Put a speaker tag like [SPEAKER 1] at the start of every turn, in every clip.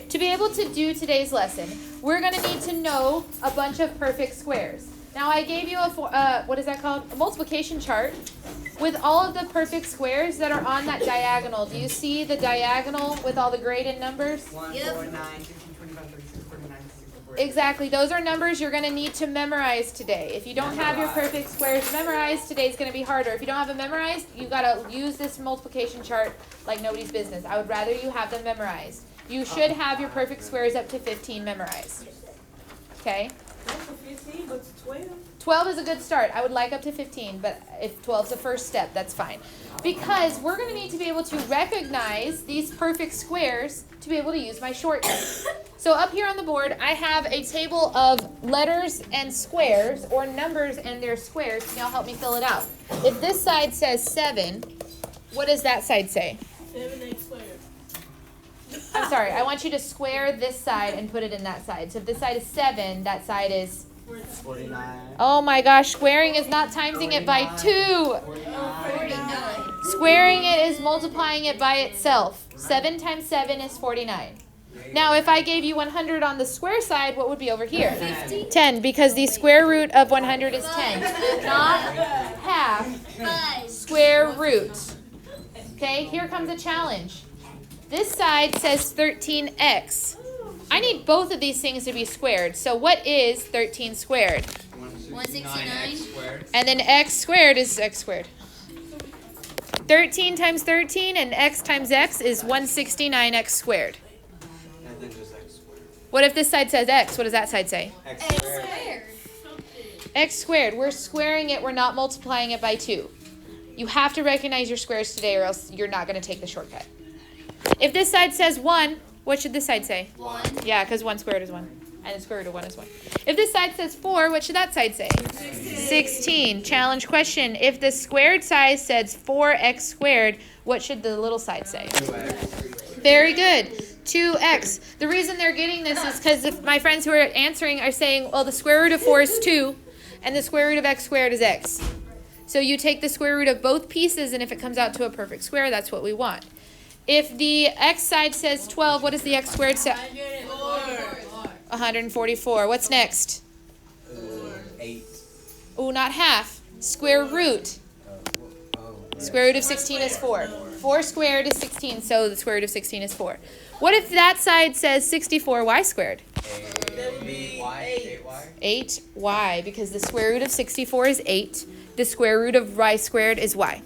[SPEAKER 1] To be able to do today's lesson, we're going to need to know a bunch of perfect squares. Now, I gave you what is that called? A multiplication chart with all of the perfect squares that are on that diagonal. Do you see the diagonal with all the graded numbers?
[SPEAKER 2] 1,
[SPEAKER 1] Yep.
[SPEAKER 2] 4, 9, 15, 25, 36, 49, 64.
[SPEAKER 1] Exactly. Those are numbers you're going to need to memorize today. If you don't have your perfect squares memorized, today's going to be harder. If you don't have them memorized, you've got to use this multiplication chart like nobody's business. I would rather you have them memorized. You should have your perfect squares up to 15 memorized. Okay?
[SPEAKER 3] Not for 15, but 12.
[SPEAKER 1] 12 is a good start. I would like up to 15, but if 12 is the first step, that's fine. Because we're going to need to be able to recognize these perfect squares to be able to use my shortcut. So up here on the board, I have a table of letters and squares, or numbers and their squares. Can y'all help me fill it out? If this side says 7, what does that side say?
[SPEAKER 3] 7x squared.
[SPEAKER 1] I'm sorry. I want you to square this side and put it in that side. So if this side is 7, that side is...
[SPEAKER 2] 49.
[SPEAKER 1] Oh my gosh, squaring is not timesing it by 2.
[SPEAKER 3] 49.
[SPEAKER 1] Squaring it is multiplying it by itself. 7 times 7 is 49. Now, if I gave you 100 on the square side, what would be over here? 10, because the square root of 100 is 10. Not half. Square root. Okay, here comes a challenge. This side says 13x. I need both of these things to be squared. So what is 13 squared?
[SPEAKER 4] 169.
[SPEAKER 1] And then x squared is x squared. 13 times 13 and x times x is 169x squared.
[SPEAKER 2] And then just x squared.
[SPEAKER 1] What if this side says x? What does that side say?
[SPEAKER 2] X squared.
[SPEAKER 1] X squared. We're squaring it. We're not multiplying it by 2. You have to recognize your squares today or else you're not going to take the shortcut. If this side says 1, what should this side say?
[SPEAKER 4] 1.
[SPEAKER 1] Yeah, because 1 squared is 1. And the square root of 1 is 1. If this side says 4, what should that side say? 16. Challenge question. If the squared side says 4x squared, what should the little side say?
[SPEAKER 2] 2x.
[SPEAKER 1] Very good. 2x. The reason they're getting this is because my friends who are answering are saying, well, the square root of 4 is 2, and the square root of x squared is x. So you take the square root of both pieces, and if it comes out to a perfect square, that's what we want. If the x side says 12, what does the x squared say? 144. What's next?
[SPEAKER 2] 8.
[SPEAKER 1] Oh, not half. Square root. Square root of 16 is 4. 4 squared is 16, so the square root of 16 is 4. What if that side says 64y squared?
[SPEAKER 3] That would be 8.
[SPEAKER 1] 8y, because the square root of 64 is 8. The square root of y squared is y.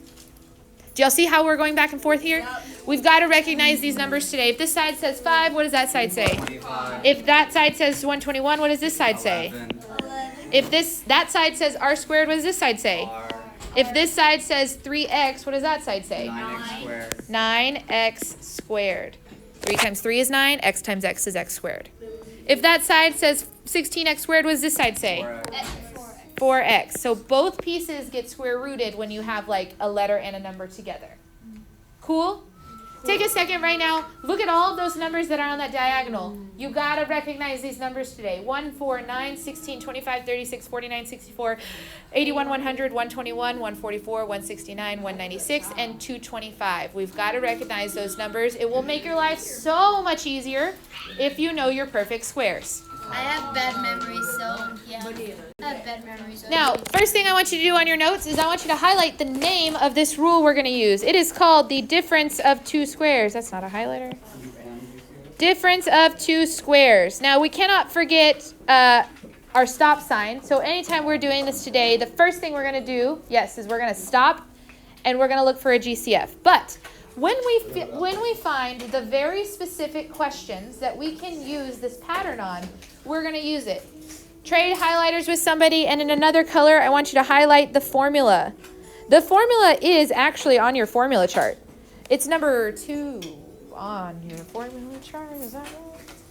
[SPEAKER 1] Do y'all see how we're going back and forth here? We've got to recognize these numbers today. If this side says 5, what does that side say?
[SPEAKER 2] 25.
[SPEAKER 1] If that side says 121, what does this side say?
[SPEAKER 2] 11.
[SPEAKER 1] If that side says r squared, what does this side say?
[SPEAKER 2] R.
[SPEAKER 1] If this side says 3x, what does that side say?
[SPEAKER 2] 9x squared.
[SPEAKER 1] 9x squared. 3 times 3 is 9. X times x is x squared. If that side says 16x squared, what does this side say? 4x. So both pieces get square rooted when you have like a letter and a number together. Cool? Take a second right now. Look at all of those numbers that are on that diagonal. You got to recognize these numbers today. 1, 4, 9, 16, 25, 36, 49, 64, 81, 100, 121, 144, 169, 196, and 225. We've got to recognize those numbers. It will make your life so much easier if you know your perfect squares.
[SPEAKER 4] I have bad memory, so yeah. I have bad memory, so
[SPEAKER 1] Now, first thing I want you to do on your notes is I want you to highlight the name of this rule we're going to use. It is called the difference of two squares. That's not a highlighter. Difference of two squares. Now, we cannot forget our stop sign. So anytime we're doing this today, the first thing we're going to do, yes, is we're going to stop and we're going to look for a GCF. But when we find the very specific questions that we can use this pattern on, we're going to use it. Trade highlighters with somebody, and in another color, I want you to highlight the formula. The formula is actually on your formula chart. It's number 2 on your formula chart. Is that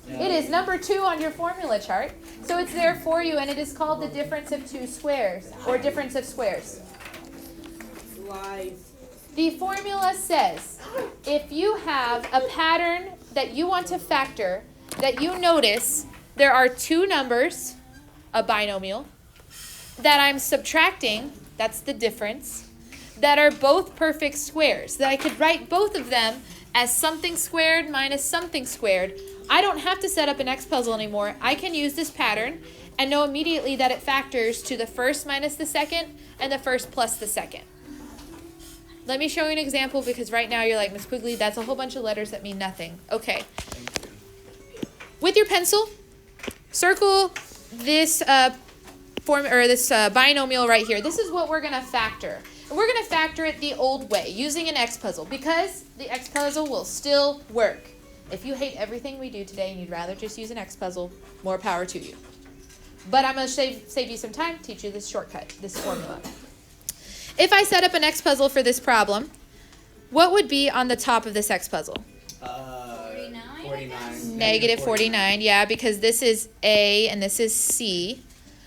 [SPEAKER 1] right? It is number 2 on your formula chart. So it's there for you, and it is called the difference of two squares, or difference of squares.
[SPEAKER 3] Lies.
[SPEAKER 1] The formula says, if you have a pattern that you want to factor, that you notice there are two numbers, a binomial, that I'm subtracting, that's the difference, that are both perfect squares, that I could write both of them as something squared minus something squared. I don't have to set up an X puzzle anymore. I can use this pattern and know immediately that it factors to the first minus the second and the first plus the second. Let me show you an example because right now you're like, Miss Quigley, that's a whole bunch of letters that mean nothing. Okay. With your pencil, circle this binomial right here. This is what we're going to factor. And we're going to factor it the old way, using an X puzzle, because the X puzzle will still work. If you hate everything we do today and you'd rather just use an X puzzle, more power to you. But I'm going to save you some time, teach you this shortcut, this formula. If I set up an X puzzle for this problem, what would be on the top of this X puzzle?
[SPEAKER 2] 49.
[SPEAKER 1] Negative 49, yeah, because this is A and this is C.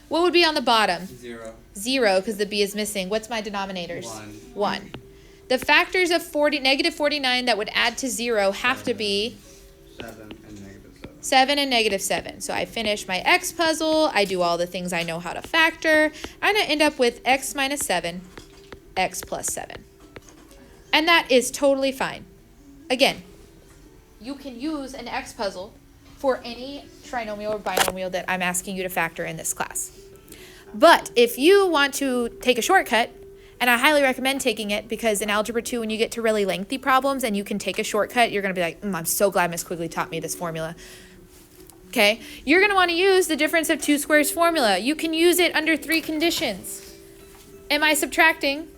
[SPEAKER 1] What would be on the bottom?
[SPEAKER 2] 0.
[SPEAKER 1] 0, because the B is missing. What's my denominators?
[SPEAKER 2] 1.
[SPEAKER 1] The factors of negative 49 that would add to 0 have to be
[SPEAKER 2] 7 and negative 7.
[SPEAKER 1] 7 and negative 7. So I finish my X puzzle. I do all the things I know how to factor. I'm going to end up with X minus 7, X plus 7. And that is totally fine. Again, you can use an X puzzle for any trinomial or binomial that I'm asking you to factor in this class. But if you want to take a shortcut, and I highly recommend taking it because in Algebra 2, when you get to really lengthy problems and you can take a shortcut, you're going to be like, I'm so glad Miss Quigley taught me this formula. Okay, you're going to want to use the difference of two squares formula. You can use it under 3 conditions. Am I subtracting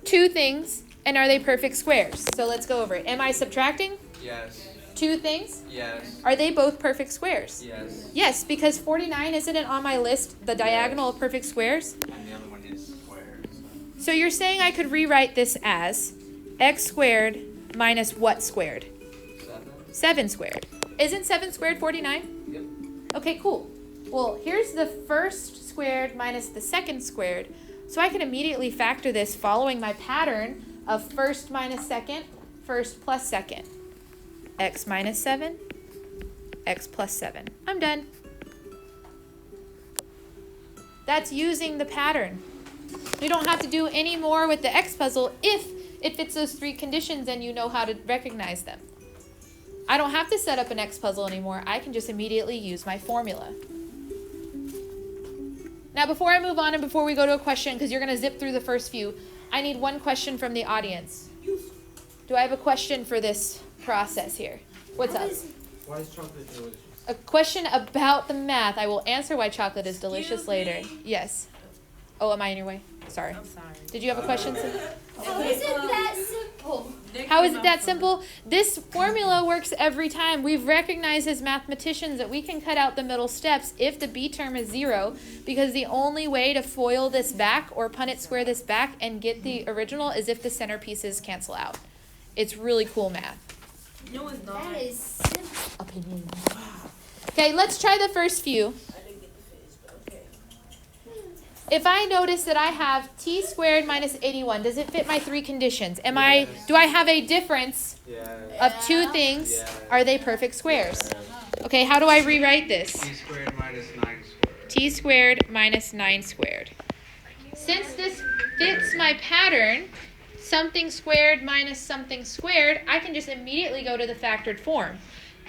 [SPEAKER 1] 2 things and are they perfect squares? So let's go over it. Am I subtracting
[SPEAKER 2] Yes.
[SPEAKER 1] 2 things?
[SPEAKER 2] Yes.
[SPEAKER 1] Are they both perfect squares?
[SPEAKER 2] Yes.
[SPEAKER 1] Yes, because 49 isn't it on my list, the diagonal of perfect squares?
[SPEAKER 2] And the other one is squared.
[SPEAKER 1] So you're saying I could rewrite this as x squared minus what squared?
[SPEAKER 2] 7.
[SPEAKER 1] 7 squared. Isn't 7 squared 49?
[SPEAKER 2] Yep.
[SPEAKER 1] Okay, cool. Well, here's the first squared minus the second squared. So I can immediately factor this following my pattern of first minus second, first plus second. X minus 7, X plus 7. I'm done. That's using the pattern. You don't have to do any more with the X puzzle if it fits those 3 conditions and you know how to recognize them. I don't have to set up an X puzzle anymore. I can just immediately use my formula. Now, before I move on and before we go to a question, because you're going to zip through the first few, I need one question from the audience. Do I have a question for this process here? What's up?
[SPEAKER 2] Why is chocolate delicious?
[SPEAKER 1] A question about the math. I will answer why chocolate is delicious later. Yes. Oh, am I in your way? Sorry.
[SPEAKER 3] I'm sorry.
[SPEAKER 1] Did you have a question?
[SPEAKER 4] How is it that simple?
[SPEAKER 1] How is it that simple? This formula works every time. We've recognized as mathematicians that we can cut out the middle steps if the B term is 0, because the only way to FOIL this back or Punnett square this back and get the original is if the centerpieces cancel out. It's really cool math.
[SPEAKER 3] No, it's not.
[SPEAKER 4] That is simple.
[SPEAKER 1] Opinion. Okay, let's try the first few.
[SPEAKER 3] I didn't get the face, but okay.
[SPEAKER 1] If I notice that I have t squared minus 81, does it fit my 3 conditions? Do I have a difference
[SPEAKER 2] Yeah.
[SPEAKER 1] of 2 things?
[SPEAKER 2] Yeah.
[SPEAKER 1] Are they perfect squares? Okay, how do I rewrite this?
[SPEAKER 2] T squared minus 9 squared.
[SPEAKER 1] T squared minus 9 squared. Since this fits my pattern, something squared minus something squared, I can just immediately go to the factored form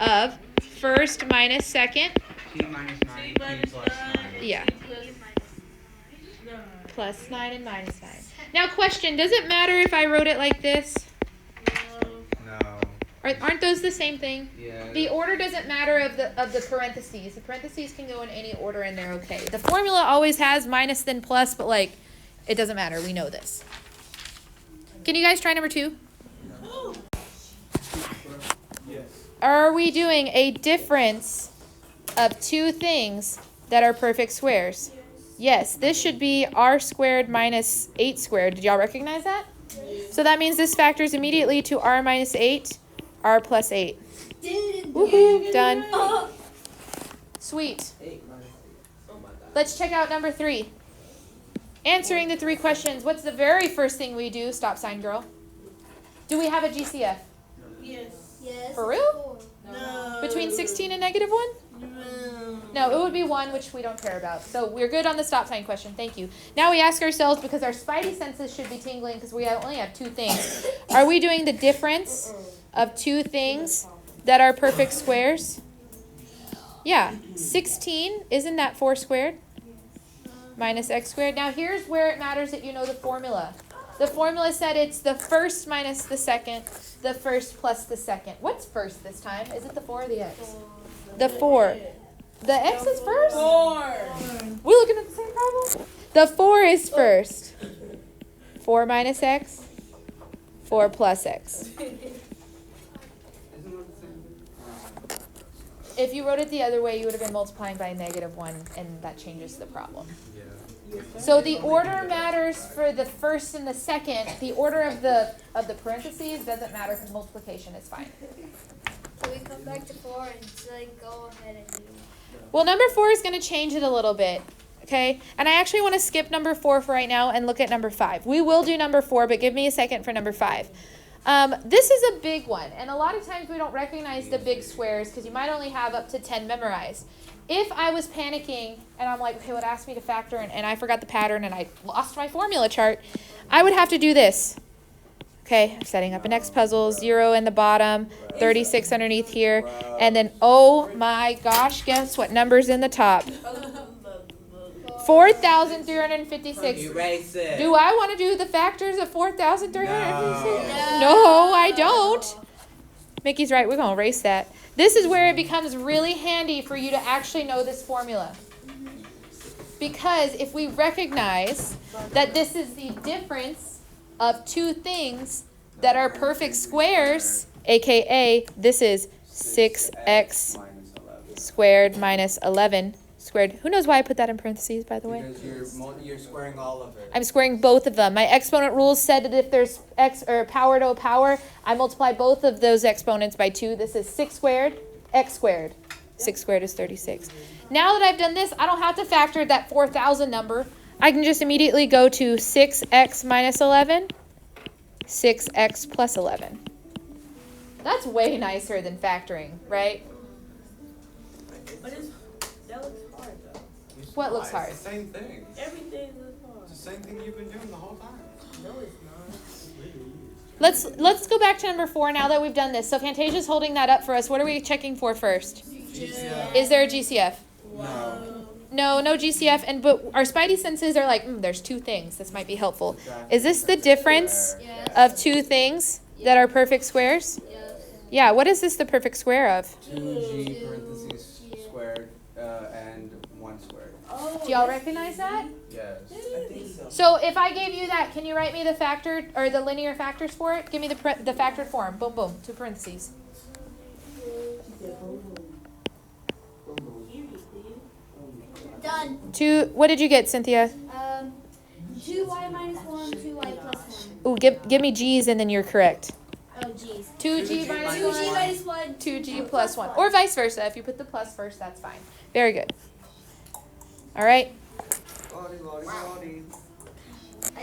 [SPEAKER 1] of first minus second,
[SPEAKER 2] T minus 9, T plus 9.
[SPEAKER 1] yeah,
[SPEAKER 3] No.
[SPEAKER 1] plus 9 and minus 9. Now question, does it matter if I wrote it like this?
[SPEAKER 2] No.
[SPEAKER 1] Aren't those the same thing?
[SPEAKER 2] Yeah.
[SPEAKER 1] The order doesn't matter of the parentheses. The parentheses can go in any order and they're okay. The formula always has minus then plus, but like, it doesn't matter. We know this. Can you guys try number 2?
[SPEAKER 2] Yes.
[SPEAKER 1] Are we doing a difference of 2 things that are perfect squares? Yes, this should be r squared minus 8 squared. Did y'all recognize that? So that means this factors immediately to r minus 8, r plus 8. Woohoo, done. Sweet. Let's check out number 3. Answering the 3 questions. What's the very first thing we do? Stop sign girl. Do we have a GCF?
[SPEAKER 3] Yes.
[SPEAKER 4] Yes.
[SPEAKER 1] For real?
[SPEAKER 3] No.
[SPEAKER 1] Between 16 and negative 1?
[SPEAKER 3] No.
[SPEAKER 1] No, it would be 1, which we don't care about. So we're good on the stop sign question. Thank you. Now we ask ourselves, because our spidey senses should be tingling because we only have 2 things. Are we doing the difference of two things that are perfect squares? Yeah, 16, isn't that 4 squared? Minus x squared. Now here's where it matters that you know the formula. The formula said it's the first minus the second, the first plus the second. What's first this time? Is it the 4 or the x? The 4. The x is first?
[SPEAKER 3] 4.
[SPEAKER 1] We looking at the same problem? The 4 is first. 4 minus x, 4 plus x. If you wrote it the other way, you would have been multiplying by a -1, and that changes the problem. So the order matters for the first and the second. The order of the parentheses doesn't matter because multiplication is fine.
[SPEAKER 4] So we come back to 4 and go ahead and do.
[SPEAKER 1] Well, number 4 is going to change it a little bit. Okay, and I actually want to skip number 4 for right now and look at number 5. We will do number 4, but give me a second for number 5. This is a big one, and a lot of times we don't recognize the big squares because you might only have up to 10 memorized. If I was panicking and I'm like, okay, well, it asked me to factor and I forgot the pattern and I lost my formula chart, I would have to do this. Okay, I'm setting up an X puzzle, 0 in the bottom, 36 underneath here, and then, oh my gosh, guess what number's in the top? 4,356.
[SPEAKER 5] Erase it.
[SPEAKER 1] Do I want to do the factors of 4,356? No, I don't. Mickey's right. We're going to erase that. This is where it becomes really handy for you to actually know this formula. Because if we recognize that this is the difference of two things that are perfect squares, aka this is 6x squared minus 11 squared. Who knows why I put that in parentheses, by the way?
[SPEAKER 5] Because you're squaring all of it.
[SPEAKER 1] I'm squaring both of them. My exponent rules said that if there's x or power to a power, I multiply both of those exponents by 2. This is 6 squared, x squared. 6 squared is 36. Now that I've done this, I don't have to factor that 4,000 number. I can just immediately go to 6x minus 11, 6x plus 11. That's way nicer than factoring, right?
[SPEAKER 3] But that looks hard though.
[SPEAKER 1] What looks hard?
[SPEAKER 2] It's the same thing.
[SPEAKER 3] Everything looks hard.
[SPEAKER 2] It's the same thing you've been doing the whole time.
[SPEAKER 3] No, it's not.
[SPEAKER 1] Let's go back to number 4 now that we've done this. So Fantasia's holding that up for us. What are we checking for first? Is there a GCF? No GCF. But our spidey senses are like, there's two things. This might be helpful. Is this the difference of two things that are perfect squares? Yeah, what is this the perfect square of?
[SPEAKER 5] 2g parentheses squared and 1 squared.
[SPEAKER 1] Do y'all recognize that?
[SPEAKER 5] Yes. I think so.
[SPEAKER 1] So if I gave you that, can you write me the factored or the linear factors for it? Give me the factored form. Boom, boom. 2 parentheses.
[SPEAKER 4] Done.
[SPEAKER 1] 2. What did you get, Cynthia?
[SPEAKER 4] 2y minus 1, 2y plus 1.
[SPEAKER 1] Ooh, give me G's and then you're correct.
[SPEAKER 4] Oh, jeez.
[SPEAKER 1] 2G minus 1.
[SPEAKER 4] 2g minus 1.
[SPEAKER 1] 2G plus 1. Or vice versa. If you put the plus first, that's fine. Very good. All right.
[SPEAKER 4] I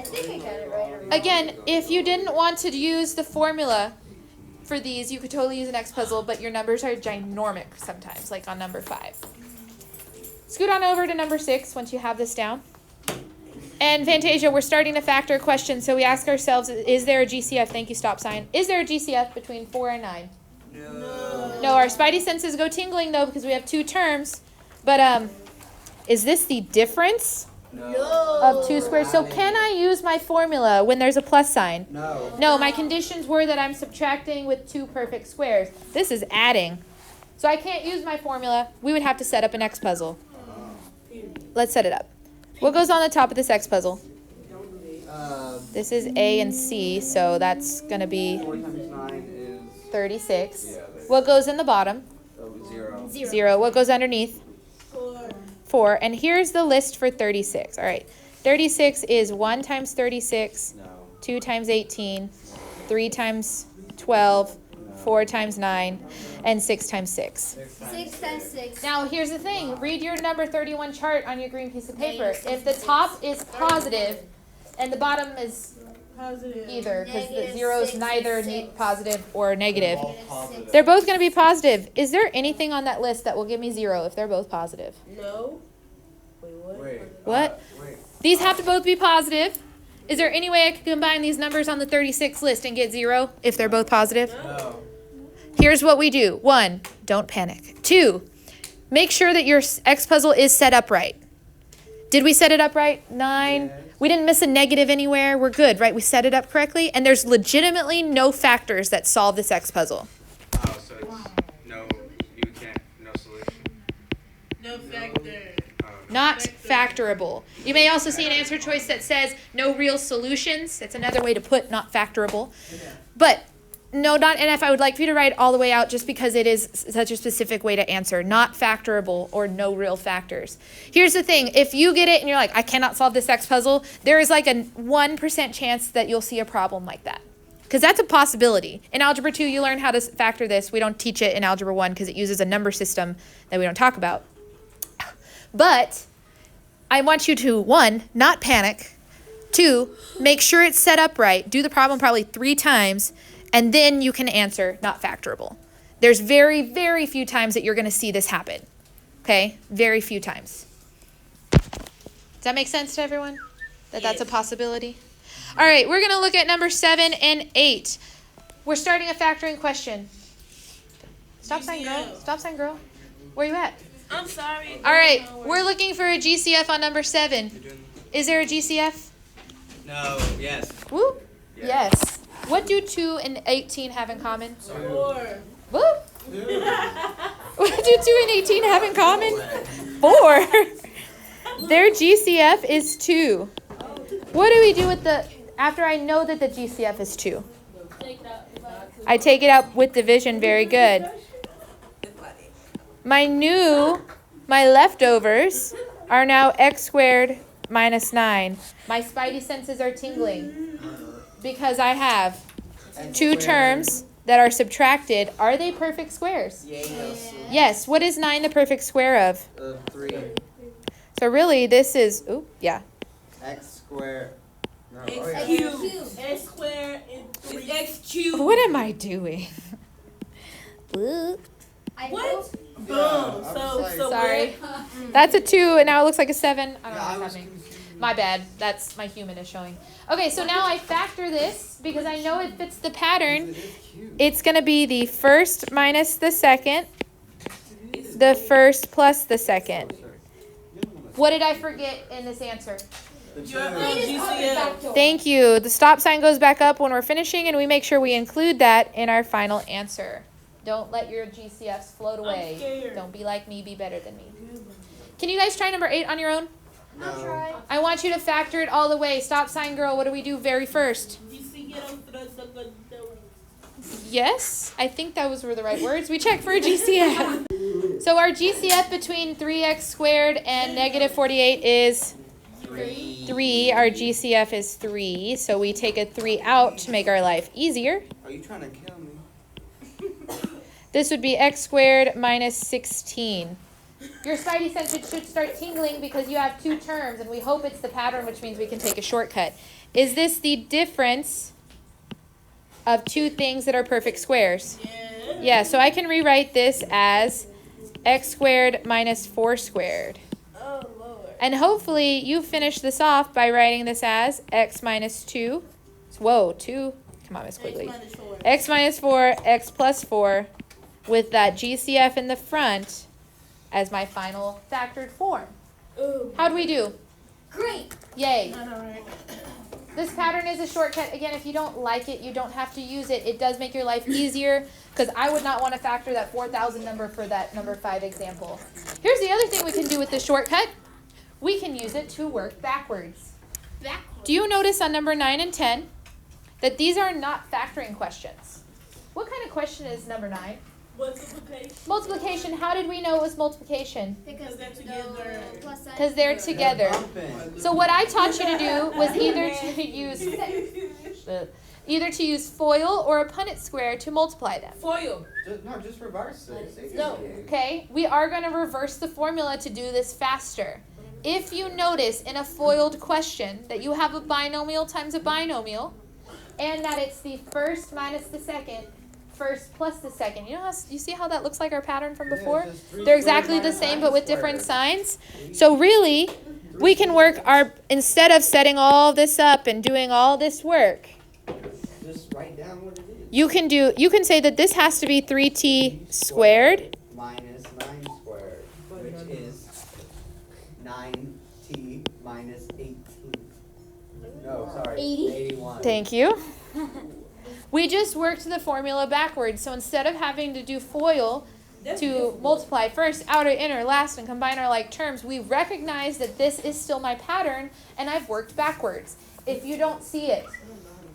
[SPEAKER 4] think I got it right.
[SPEAKER 1] Again, if you didn't want to use the formula for these, you could totally use an X puzzle, but your numbers are ginormic sometimes, like on number 5. Scoot on over to number 6 once you have this down. And Fantasia, we're starting to factor question, so we ask ourselves, is there a GCF? Thank you, stop sign. Is there a GCF between 4 and 9? No, our spidey senses go tingling, though, because we have 2 terms. But is this the difference of 2 squares? So can I use my formula when there's a plus sign? No, my conditions were that I'm subtracting with 2 perfect squares. This is adding. So I can't use my formula. We would have to set up an X puzzle. Let's set it up. What goes on the top of this X puzzle? This is A and C, so that's going to be
[SPEAKER 5] 4 times 9 is
[SPEAKER 1] 36. What goes in the bottom?
[SPEAKER 5] 0.
[SPEAKER 1] 0. What goes underneath? 4. And here's the list for 36. All right. 36 is 1 times 36, 2 times 18, 3 times 12, 4 times 9, and 6 times 6.
[SPEAKER 4] 6 times 6.
[SPEAKER 1] Now, here's the thing. Read your number 31 chart on your green piece of paper. If the top is positive and the bottom is
[SPEAKER 3] Positive.
[SPEAKER 1] either, because the
[SPEAKER 4] Negative
[SPEAKER 1] 0 is
[SPEAKER 4] 6
[SPEAKER 1] neither
[SPEAKER 4] and 6.
[SPEAKER 1] positive or negative.
[SPEAKER 5] Positive.
[SPEAKER 1] They're both going to be positive. Is there anything on that list that will give me 0 if they're both positive?
[SPEAKER 3] No. Wait, what?
[SPEAKER 1] What?
[SPEAKER 5] Wait.
[SPEAKER 1] These have to both be positive. Is there any way I could combine these numbers on the 36 list and get 0 if they're both positive?
[SPEAKER 5] No.
[SPEAKER 1] Here's what we do. 1, don't panic. 2, make sure that your X puzzle is set up right. Did we set it up right? 9.
[SPEAKER 5] Yes.
[SPEAKER 1] We didn't miss a negative anywhere. We're good, right? We set it up correctly. And there's legitimately no factors that solve this X puzzle.
[SPEAKER 2] Oh, so it's no solution.
[SPEAKER 3] No factor.
[SPEAKER 1] Not factorable. You may also see an answer choice that says no real solutions. That's another way to put not factorable. But no, not NF. I would like for you to write all the way out just because it is such a specific way to answer. Not factorable or no real factors. Here's the thing. If you get it and you're like, I cannot solve this X puzzle, there is like a 1% chance that you'll see a problem like that. Because that's a possibility. In Algebra 2, you learn how to factor this. We don't teach it in Algebra 1 because it uses a number system that we don't talk about. But I want you to, 1, not panic. 2, make sure it's set up right. Do the problem probably 3 times. And then you can answer not factorable. There's very, very few times that you're going to see this happen. Okay? Very few times. Does that make sense to everyone? That's a possibility? All right, we're going to look at number 7 and 8. We're starting a factoring question. Stop sign, girl. Stop sign, girl. Where you at?
[SPEAKER 3] I'm sorry.
[SPEAKER 1] All right, we're looking for a GCF on number 7. Is there a GCF?
[SPEAKER 5] No, yes.
[SPEAKER 1] Woo? Yes. What do 2 and 18 have in common?
[SPEAKER 3] 4.
[SPEAKER 1] Woo? What do 2 and 18 have in common? 4. Their GCF is 2. What do we do with after I know that the GCF is 2? I take it out with division. Very good. My leftovers are now x squared minus 9. My spidey senses are tingling because I have 2 terms that are subtracted. Are they perfect squares?
[SPEAKER 5] Yes.
[SPEAKER 1] Yes. What is 9 the perfect square of?
[SPEAKER 5] 3.
[SPEAKER 1] So really this is,
[SPEAKER 5] X squared. No,
[SPEAKER 3] X cubed. X squared is X cubed.
[SPEAKER 1] What am I doing? Ooh.
[SPEAKER 3] What? Boom. So
[SPEAKER 1] Sorry. That's a 2 and now it looks like a 7. I don't know
[SPEAKER 5] I
[SPEAKER 1] what's
[SPEAKER 5] was
[SPEAKER 1] happening.
[SPEAKER 5] confused.
[SPEAKER 1] My bad. That's my human is showing. Okay, so now I factor this because I know it fits the pattern.
[SPEAKER 5] It is cute.
[SPEAKER 1] It's going to be the first minus the second, the first plus the second. What did I forget in this answer?
[SPEAKER 3] Your GCF.
[SPEAKER 1] Thank you. The stop sign goes back up when we're finishing, and we make sure we include that in our final answer. Don't let your GCFs float away.
[SPEAKER 3] scared.
[SPEAKER 1] Don't be like me, be better than me. Can you guys try number 8 on your own?
[SPEAKER 5] No.
[SPEAKER 1] I want you to factor it all the way. Stop sign girl, what do we do very first? Yes, I think those were the right words. We check for a GCF. So our GCF between 3x squared and negative 48 is 3. Our GCF is 3. So we take a 3 out to make our life easier.
[SPEAKER 5] Are you trying to kill me?
[SPEAKER 1] This would be x squared minus 16. Your spidey senses should start tingling because you have 2 terms, and we hope it's the pattern, which means we can take a shortcut. Is this the difference of 2 things that are perfect squares? Yeah, so I can rewrite this as x squared minus 4 squared.
[SPEAKER 3] Oh, Lord.
[SPEAKER 1] And hopefully you finish this off by writing this as x minus 2. Whoa, 2. Come on, Miss Quigley. X minus 4, x plus 4, with that GCF in the front as my final factored form. How'd we do?
[SPEAKER 4] Great.
[SPEAKER 1] Yay.
[SPEAKER 3] All right.
[SPEAKER 1] This pattern is a shortcut. Again, if you don't like it, you don't have to use it. It does make your life easier because I would not want to factor that 4,000 number for that number 5 example. Here's the other thing we can do with this shortcut. We can use it to work backwards. Do you notice on number 9 and 10 that these are not factoring questions? What kind of question is number 9?
[SPEAKER 3] Multiplication.
[SPEAKER 1] Multiplication. How did we know it was multiplication?
[SPEAKER 4] Because
[SPEAKER 3] they're together.
[SPEAKER 1] Because they're together. So what I taught you to do was either to use FOIL or a Punnett square to multiply them.
[SPEAKER 3] Foil.
[SPEAKER 5] Just reverse it.
[SPEAKER 3] No.
[SPEAKER 1] Okay, we are going to reverse the formula to do this faster. If you notice in a FOILed question that you have a binomial times a binomial, and that it's the first minus the second, first plus the second. You see how that looks like our pattern from before? They're exactly the same but with different signs. So really, we can work instead of setting all this up and doing all this work,
[SPEAKER 5] Just write down what it is.
[SPEAKER 1] you can say that this has to be 3t squared.
[SPEAKER 5] Minus 9 squared, which is 9t minus 18. No, sorry, 81.
[SPEAKER 1] Thank you. We just worked the formula backwards. So instead of having to do FOIL to multiply first, outer, inner, last, and combine our like terms, we recognize that this is still my pattern, and I've worked backwards. If you don't see it,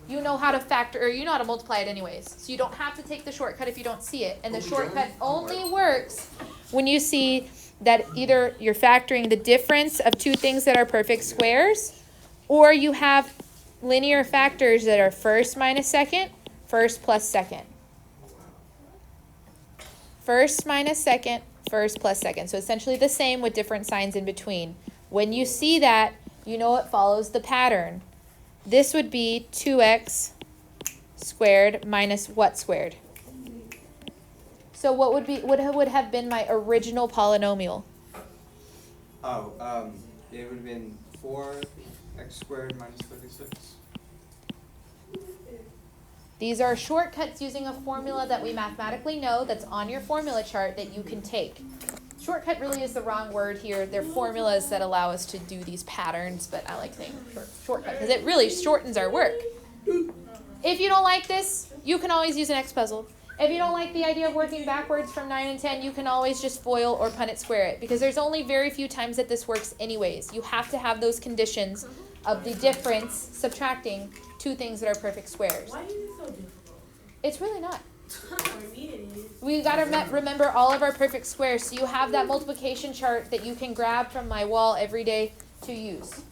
[SPEAKER 1] you know how to factor, or you know how to multiply it anyways. So you don't have to take the shortcut if you don't see it. And the shortcut only works when you see that either you're factoring the difference of two things that are perfect squares, or you have linear factors that are first minus second, first plus second. First minus second, first plus second. So essentially the same with different signs in between. When you see that, you know it follows the pattern. This would be 2x squared minus what squared? So what would have been my original polynomial?
[SPEAKER 5] Oh, it would have been 4x squared minus 36.
[SPEAKER 1] These are shortcuts using a formula that we mathematically know that's on your formula chart that you can take. Shortcut really is the wrong word here. They're formulas that allow us to do these patterns, but I like saying shortcut because it really shortens our work. If you don't like this, you can always use an X puzzle. If you don't like the idea of working backwards from 9 and 10, you can always just FOIL or Punnett square it, because there's only very few times that this works anyways. You have to have those conditions of the difference subtracting two things that are perfect squares.
[SPEAKER 3] Why is it so difficult?
[SPEAKER 1] It's really not.
[SPEAKER 3] For me it is.
[SPEAKER 1] We got to remember all of our perfect squares, so you have that multiplication chart that you can grab from my wall every day to use.